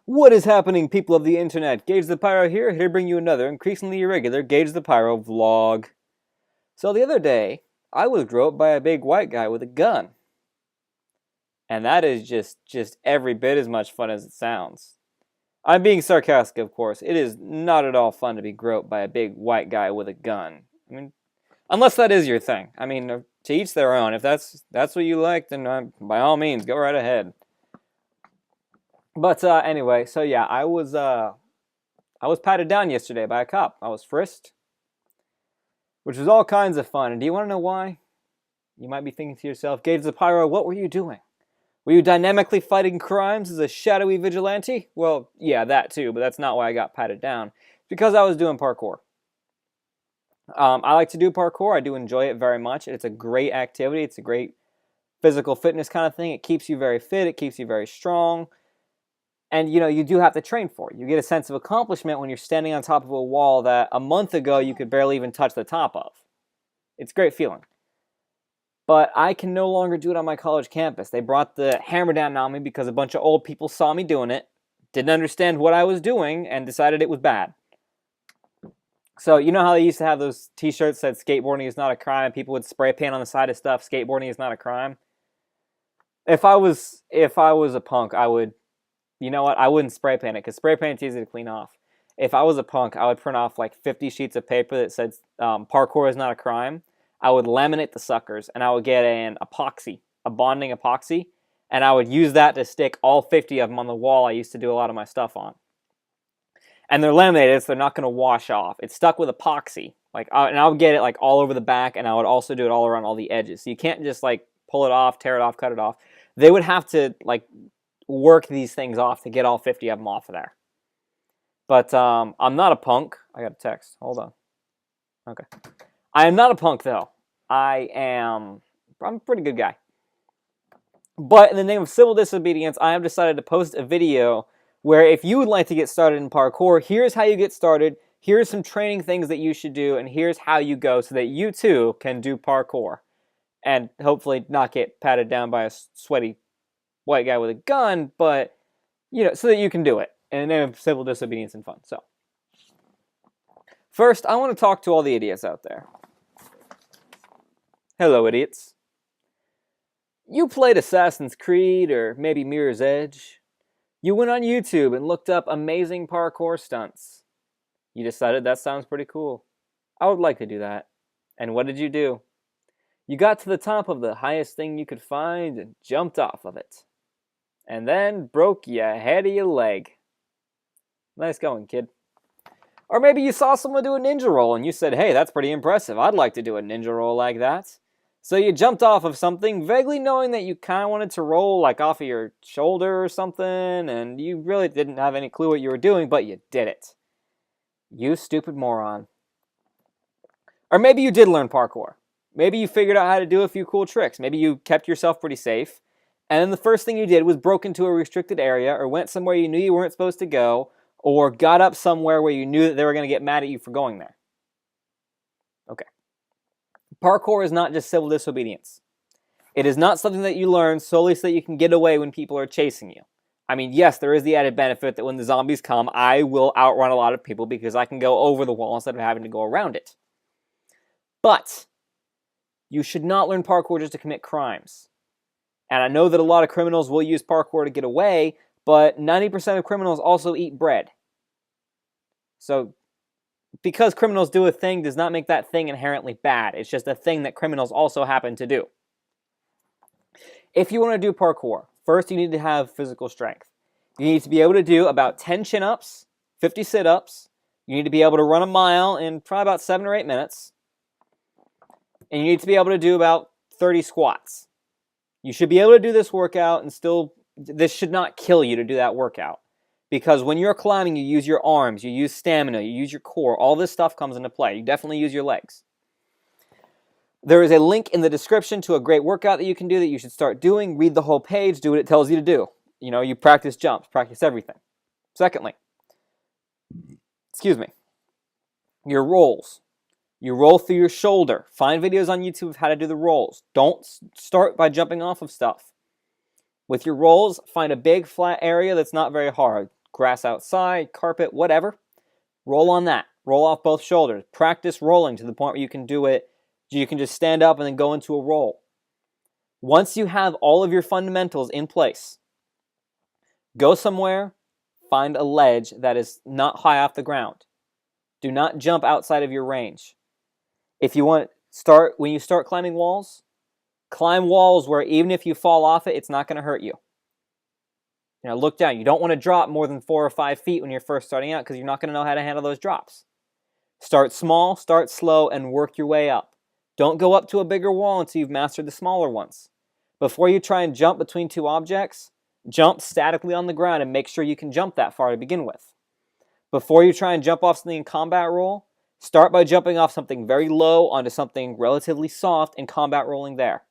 What is happening, people of the internet? Gagethepyro here to bring you another increasingly irregular Gagethepyro vlog. So the other day, I was groped by a big white guy with a gun. And that is just every bit as much fun as it sounds. I'm being sarcastic, of course. It is not at all fun to be groped by a big white guy with a gun. I mean, unless that is your thing. I mean, to each their own. If that's what you like, then by all means, go right ahead. But anyway, so yeah, I was patted down yesterday by a cop. I was frisked, which was all kinds of fun. And do you want to know why? You might be thinking to yourself, Gagethepyro, what were you doing? Were you dynamically fighting crimes as a shadowy vigilante? Well, yeah, that too, but that's not why I got patted down. It's because I was doing parkour. I like to do parkour. I do enjoy it very much. It's a great activity. It's a great physical fitness kind of thing. It keeps you very fit. It keeps you very strong. And, you know, you do have to train for it. You get a sense of accomplishment when you're standing on top of a wall that a month ago you could barely even touch the top of. It's a great feeling. But I can no longer do it on my college campus. They brought the hammer down on me because a bunch of old people saw me doing it, didn't understand what I was doing, and decided it was bad. So, you know how they used to have those t-shirts that said skateboarding is not a crime, and people would spray paint on the side of stuff, skateboarding is not a crime? If I was a punk, I would, you know what, I wouldn't spray paint it, because spray paint's easy to clean off. If I was a punk, I would print off like 50 sheets of paper that said parkour is not a crime. I would laminate the suckers, and I would get an epoxy, a bonding epoxy, and I would use that to stick all 50 of them on the wall I used to do a lot of my stuff on. And they're laminated, so they're not going to wash off. It's stuck with epoxy. And I would get it like all over the back, and I would also do it all around all the edges. So you can't just like pull it off, tear it off, cut it off. They would have to like work these things off to get all 50 of them off of there. But I'm not a punk. I got a text. Hold on. Okay. I am not a punk, though. I'm a pretty good guy. But in the name of civil disobedience, I have decided to post a video where if you would like to get started in parkour, here's how you get started, here's some training things that you should do, and here's how you go so that you too can do parkour. And hopefully not get patted down by a sweaty white guy with a gun, but, you know, so that you can do it in the name of civil disobedience and fun. So, first, I want to talk to all the idiots out there. Hello, idiots. You played Assassin's Creed or maybe Mirror's Edge. You went on YouTube and looked up amazing parkour stunts. You decided that sounds pretty cool. I would like to do that. And what did you do? You got to the top of the highest thing you could find and jumped off of it. And then broke your head of your leg. Nice going, kid. Or maybe you saw someone do a ninja roll and you said, hey, that's pretty impressive. I'd like to do a ninja roll like that. So you jumped off of something, vaguely knowing that you kind of wanted to roll like off of your shoulder or something, and you really didn't have any clue what you were doing, but you did it. You stupid moron. Or maybe you did learn parkour. Maybe you figured out how to do a few cool tricks. Maybe you kept yourself pretty safe, and then the first thing you did was broke into a restricted area, or went somewhere you knew you weren't supposed to go, or got up somewhere where you knew that they were going to get mad at you for going there. Okay. Parkour is not just civil disobedience. It is not something that you learn solely so that you can get away when people are chasing you. I mean, yes, there is the added benefit that when the zombies come, I will outrun a lot of people because I can go over the wall instead of having to go around it. But you should not learn parkour just to commit crimes. And I know that a lot of criminals will use parkour to get away, but 90% of criminals also eat bread. So, because criminals do a thing does not make that thing inherently bad. It's just a thing that criminals also happen to do. If you want to do parkour, first you need to have physical strength. You need to be able to do about 10 chin-ups, 50 sit-ups. You need to be able to run a mile in probably about 7 or 8 minutes. And you need to be able to do about 30 squats. You should be able to do this workout and still, this should not kill you to do that workout. Because when you're climbing, you use your arms, you use stamina, you use your core. All this stuff comes into play. You definitely use your legs. There is a link in the description to a great workout that you can do that you should start doing. Read the whole page, do what it tells you to do. You know, you practice jumps, practice everything. Secondly, your rolls. You roll through your shoulder. Find videos on YouTube of how to do the rolls. Don't start by jumping off of stuff. With your rolls, find a big flat area that's not very hard. grass outside, carpet, whatever. Roll on that. Roll off both shoulders. Practice rolling to the point where you can do it. You can just stand up and then go into a roll. Once you have all of your fundamentals in place, go somewhere, find a ledge that is not high off the ground. Do not jump outside of your range. If you want when you start climbing walls, climb walls where even if you fall off it, it's not going to hurt you. Look down. You don't want to drop more than 4 or 5 feet when you're first starting out because you're not going to know how to handle those drops. Start small, start slow, and work your way up. Don't go up to a bigger wall until you've mastered the smaller ones. Before you try and jump between 2 objects, jump statically on the ground and make sure you can jump that far to begin with. Before you try and jump off something in combat roll, start by jumping off something very low onto something relatively soft and combat rolling there.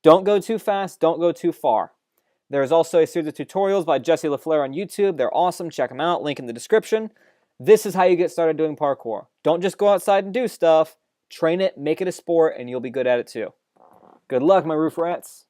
Don't go too fast, don't go too far. There's also a series of tutorials by Jesse LaFleur on YouTube. They're awesome. Check them out. Link in the description. This is how you get started doing parkour. Don't just go outside and do stuff. Train it, make it a sport, and you'll be good at it too. Good luck, my roof rats.